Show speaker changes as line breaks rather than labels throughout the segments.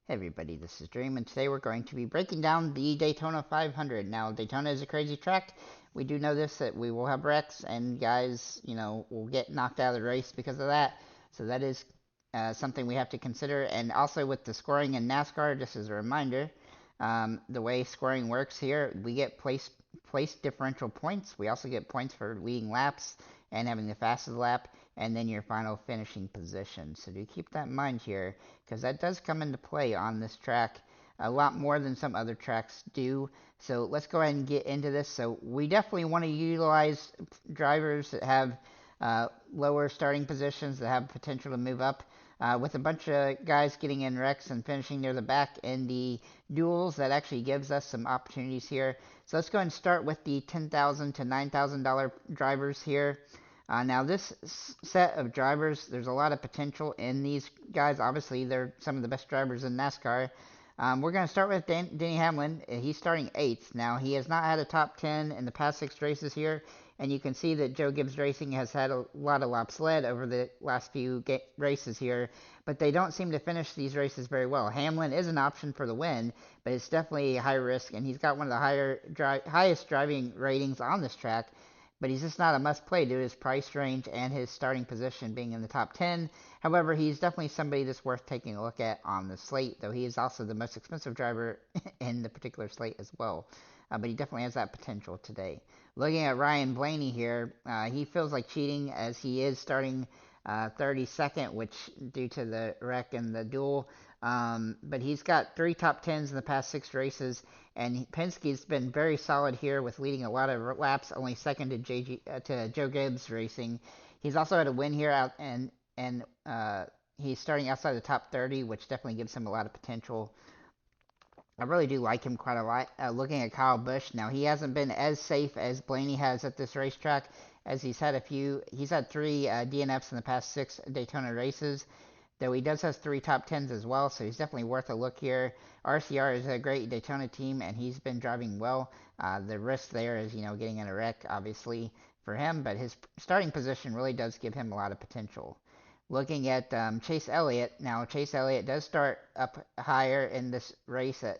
Hey everybody, this is Dream, and today we're going to be breaking down the Daytona 500. Now, Daytona is a crazy track. We do know this, that we will have wrecks, and guys, will get knocked out of the race because of that. So that is something we have to consider. And also with the scoring in NASCAR, just as a reminder, the way scoring works here, we get place differential points. We also get points for leading laps and having the fastest lap, and then your final finishing position. So do keep that in mind here, because that does come into play on this track a lot more than some other tracks do. So let's go ahead and get into this. So we definitely want to utilize drivers that have lower starting positions that have potential to move up. With a bunch of guys getting in wrecks and finishing near the back in the duels, that actually gives us some opportunities here. So let's go ahead and start with the $10,000 to $9,000 drivers here. Now this set of drivers, there's a lot of potential in these guys. Obviously, they're some of the best drivers in NASCAR. We're going to start with Denny Hamlin. He's starting 8th. Now, he has not had a top 10 in the past 6 races here, and you can see that Joe Gibbs Racing has had a lot of laps led over the last few races here, but they don't seem to finish these races very well. Hamlin is an option for the win, but it's definitely high risk, and he's got one of the highest driving ratings on this track, but he's just not a must-play due to his price range and his starting position being in the top 10. However, he's definitely somebody that's worth taking a look at on the slate, though he is also the most expensive driver in the particular slate as well. But he definitely has that potential today. Looking at Ryan Blaney here, he feels like cheating as he is starting 32nd, which due to the wreck and the duel. But he's got 3 top 10s in the past 6 races, and Penske's been very solid here with leading a lot of laps, only second to Joe Gibbs Racing. He's also had a win here out, and he's starting outside the top 30, which definitely gives him a lot of potential. I really do like him quite a lot. Looking at Kyle Busch, now he hasn't been as safe as Blaney has at this racetrack, as he's had 3 DNFs in the past 6 Daytona races, though he does have 3 top 10s as well, so he's definitely worth a look here. RCR is a great Daytona team, and he's been driving well. The risk there is, getting in a wreck, obviously, for him, but his starting position really does give him a lot of potential. Looking at Chase Elliott, now Chase Elliott does start up higher in this race at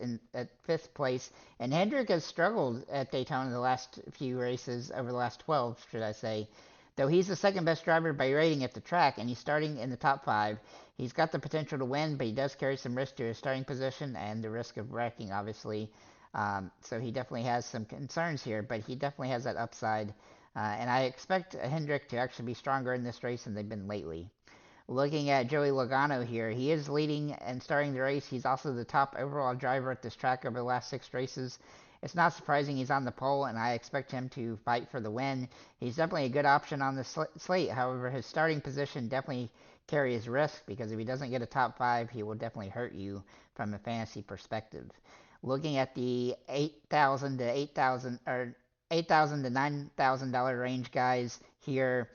5th place, and Hendrick has struggled at Daytona the last few races, over the last 12, should I say. Though he's the second best driver by rating at the track, and he's starting in the top 5. He's got the potential to win, but he does carry some risk to his starting position and the risk of wrecking, obviously. So he definitely has some concerns here, but he definitely has that upside. And I expect Hendrick to actually be stronger in this race than they've been lately. Looking at Joey Logano here, he is leading and starting the race. He's also the top overall driver at this track over the last 6 races. It's not surprising he's on the pole, and I expect him to fight for the win. He's definitely a good option on the slate. However, his starting position definitely carries risk, because if he doesn't get a top 5, he will definitely hurt you from a fantasy perspective. Looking at the $8,000 to $9,000 range guys here,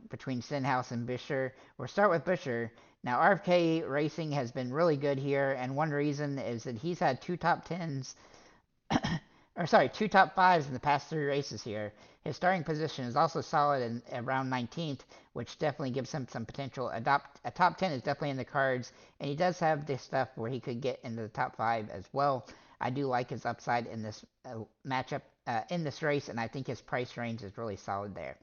between Stenhouse and Buescher. We'll start with Buescher. Now, RFK Racing has been really good here, and one reason is that he's had 2 top 10s, 2 top 5s in the past 3 races here. His starting position is also solid in around 19th, which definitely gives him some potential. A top 10 is definitely in the cards, and he does have this stuff where he could get into the top 5 as well. I do like his upside in this matchup, in this race, and I think his price range is really solid there.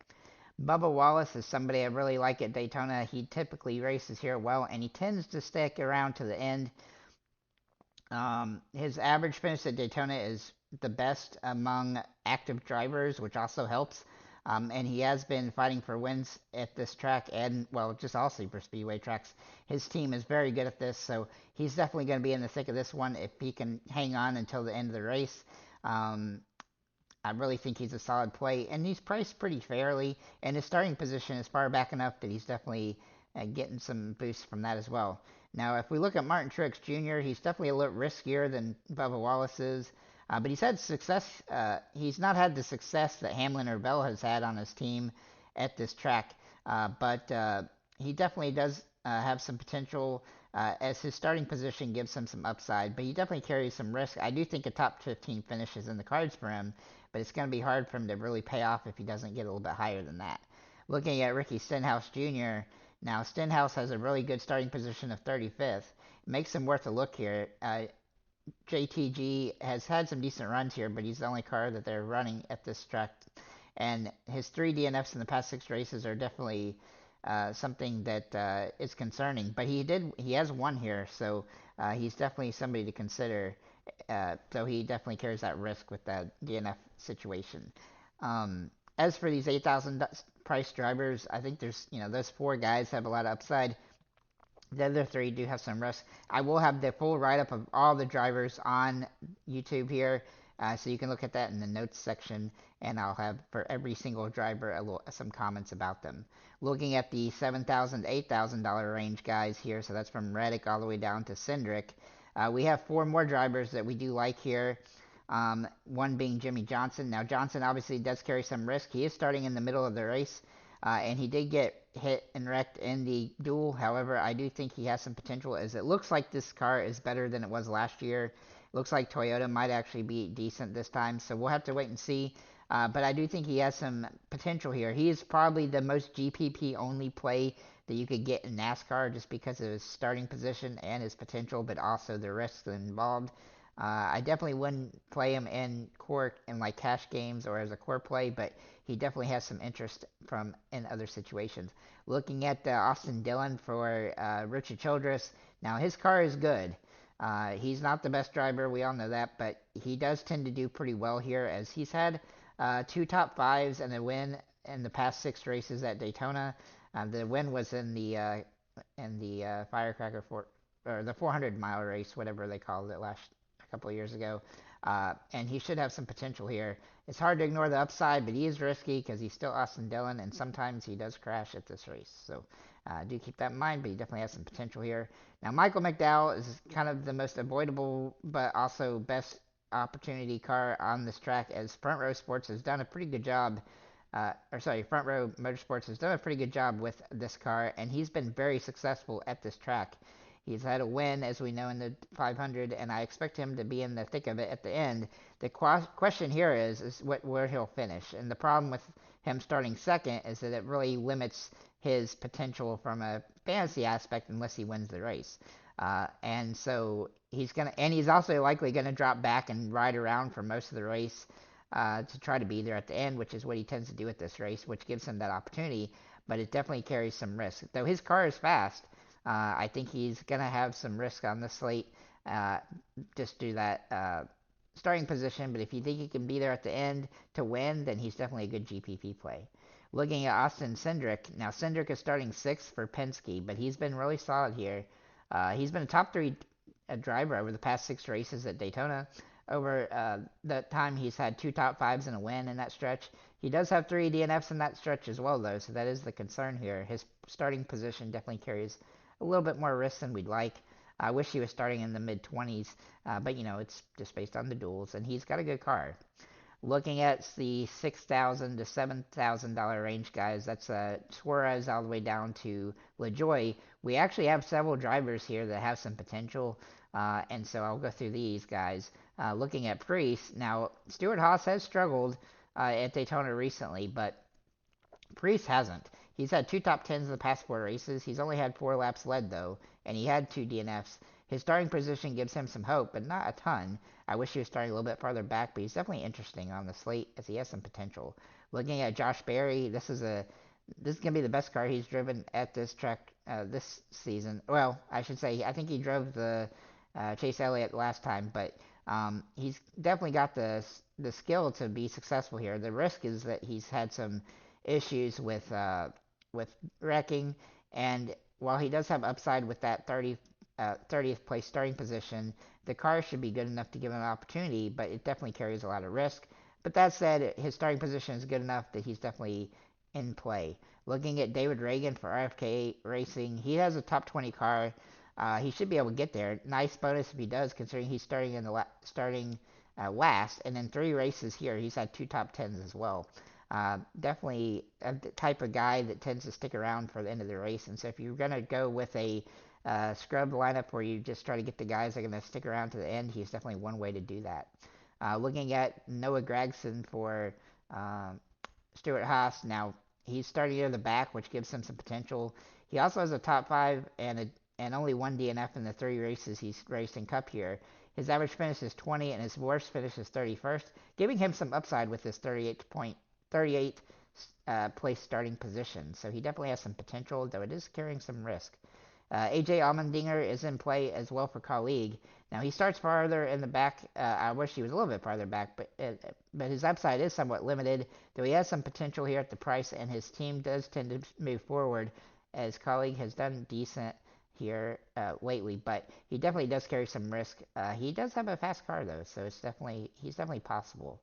Bubba Wallace is somebody I really like at Daytona. He typically races here well, and he tends to stick around to the end. His average finish at Daytona is the best among active drivers, which also helps. And he has been fighting for wins at this track and, well, just all super speedway tracks. His team is very good at this, so he's definitely going to be in the thick of this one if he can hang on until the end of the race. I really think he's a solid play, and he's priced pretty fairly, and his starting position is far back enough that he's definitely getting some boosts from that as well. Now, if we look at Martin Truex Jr., he's definitely a little riskier than Bubba Wallace is, but he's had success. He's not had the success that Hamlin or Bell has had on his team at this track, but he definitely does have some potential, as his starting position gives him some upside, but he definitely carries some risk. I do think a top 15 finish is in the cards for him, but it's going to be hard for him to really pay off if he doesn't get a little bit higher than that. Looking at Ricky Stenhouse Jr., now Stenhouse has a really good starting position of 35th, makes him worth a look here. JTG has had some decent runs here, but he's the only car that they're running at this track. And his 3 DNFs in the past 6 races are definitely something that is concerning. But he has won here, so he's definitely somebody to consider. So he definitely carries that risk with that DNF situation. As for these 8,000 price drivers, I think there's, those 4 guys have a lot of upside. The other 3 do have some risk. I will have the full write-up of all the drivers on YouTube here, so you can look at that in the notes section, and I'll have for every single driver some comments about them. Looking at the $7,000 to $8,000 range guys here, so that's from Reddick all the way down to Cindric. We have 4 more drivers that we do like here. One being Jimmy Johnson. Now Johnson obviously does carry some risk. He is starting in the middle of the race, and he did get hit and wrecked in the duel. However, I do think he has some potential, as it looks like this car is better than it was last year. It looks like Toyota might actually be decent this time, so we'll have to wait and see. But I do think he has some potential here. He is probably the most GPP only play that you could get in NASCAR, just because of his starting position and his potential, but also the risks involved. I definitely wouldn't play him in like cash games or as a core play, but he definitely has some interest in other situations. Looking at Austin Dillon for Richard Childress, now his car is good. He's not the best driver, we all know that, but he does tend to do pretty well here, as he's had 2 top 5s and a win in the past 6 races at Daytona. The win was in the Firecracker or the 400-mile race, whatever they called it a couple of years ago. And he should have some potential here. It's hard to ignore the upside, but he is risky because he's still Austin Dillon, and sometimes he does crash at this race. So do keep that in mind, but he definitely has some potential here. Now, Michael McDowell is kind of the most avoidable, but also best opportunity car on this track, as Front Row Sports has done a pretty good job. Front Row Motorsports has done a pretty good job with this car, and he's been very successful at this track. He's had a win, as we know, in the 500, and I expect him to be in the thick of it at the end. The question here is where he'll finish. And the problem with him starting second is that it really limits his potential from a fantasy aspect unless he wins the race. And so he's also likely gonna drop back and ride around for most of the race to try to be there at the end, which is what he tends to do at this race, which gives him that opportunity. But it definitely carries some risk. Though his car is fast, I think he's going to have some risk on the slate, just due to that starting position. But if you think he can be there at the end to win, then he's definitely a good GPP play. Looking at Austin Cindric. Now, Cindric is starting 6th for Penske, but he's been really solid here. He's been a top 3 driver over the past 6 races at Daytona. Over that time, he's had 2 top 5s and a win in that stretch. He does have 3 DNFs in that stretch as well, though, so that is the concern here. His starting position definitely carries a little bit more risk than we'd like. I wish he was starting in the mid-20s, but it's just based on the duels, and he's got a good car. Looking at the $6,000 to $7,000 range, guys, that's Suarez all the way down to LaJoie. We actually have several drivers here that have some potential, and so I'll go through these guys. Looking at Priest, now Stewart-Haas has struggled at Daytona recently, but Priest hasn't. He's had 2 top 10s in the past 4 races. He's only had 4 laps led, though, and he had 2 DNFs. His starting position gives him some hope, but not a ton. I wish he was starting a little bit farther back, but he's definitely interesting on the slate, as he has some potential. Looking at Josh Berry, this is going to be the best car he's driven at this track this season. Well, I should say, I think he drove the Chase Elliott last time, but he's definitely got the skill to be successful here. The risk is that he's had some issues with wrecking, and while he does have upside with that 30th place starting position, the car should be good enough to give him an opportunity, but it definitely carries a lot of risk. But that said, his starting position is good enough that he's definitely in play. Looking at David Reagan for RFK Racing, he has a top 20 car. He should be able to get there. Nice bonus if he does, considering he's starting in the last, and in 3 races here, he's had 2 top 10s as well. Definitely a type of guy that tends to stick around for the end of the race. And so if you're going to go with a scrub lineup where you just try to get the guys that are going to stick around to the end, he's definitely one way to do that. Looking at Noah Gragson for Stewart-Haas. Now, he's starting near the back, which gives him some potential. He also has a top 5 and and only 1 DNF in the 3 races he's raced in Cup here. His average finish is 20, and his worst finish is 31st, giving him some upside with his 38 place starting position. So he definitely has some potential, though it is carrying some risk. AJ Allmendinger is in play as well for colleague. Now he starts farther in the back. I wish he was a little bit farther back, but his upside is somewhat limited. Though he has some potential here at the price, and his team does tend to move forward, as colleague has done decent here lately. But he definitely does carry some risk. He does have a fast car though, so he's definitely possible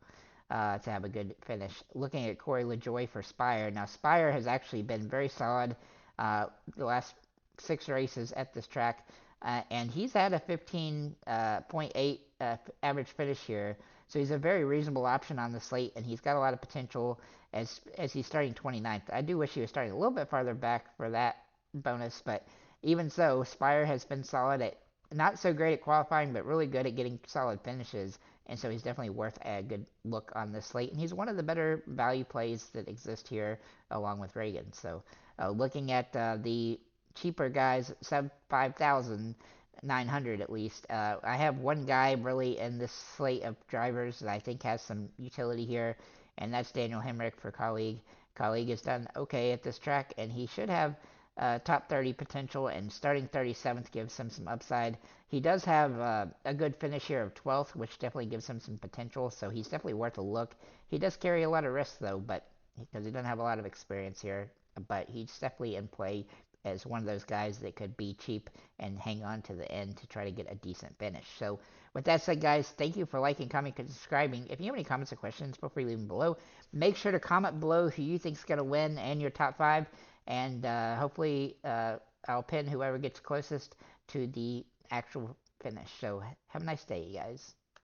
to have a good finish. Looking at Corey LaJoie for Spire. Now Spire has actually been very solid the last 6 races at this track, and he's had a 15.8 average finish here. So he's a very reasonable option on the slate, and he's got a lot of potential as he's starting 29th. I do wish he was starting a little bit farther back for that bonus, but even so, Spire has been solid at not so great at qualifying, but really good at getting solid finishes, and so he's definitely worth a good look on this slate. And he's one of the better value plays that exist here, along with Reagan. So looking at the cheaper guys, sub 5,900 at least. I have one guy really in this slate of drivers that I think has some utility here, and that's Daniel Hemrick for colleague. Colleague has done okay at this track, and he should have top 30 potential, and starting 37th gives him some upside. He does have a good finish here of 12th, which definitely gives him some potential, so he's definitely worth a look. He does carry a lot of risk though, but because he doesn't have a lot of experience here, but he's definitely in play as one of those guys that could be cheap and hang on to the end to try to get a decent finish. So with that said, guys, thank you for liking, commenting, and subscribing. If you have any comments or questions, feel free to leave them below. Make sure to comment below who you think is going to win and your top 5, and hopefully I'll pin whoever gets closest to the actual finish. So have a nice day, you guys.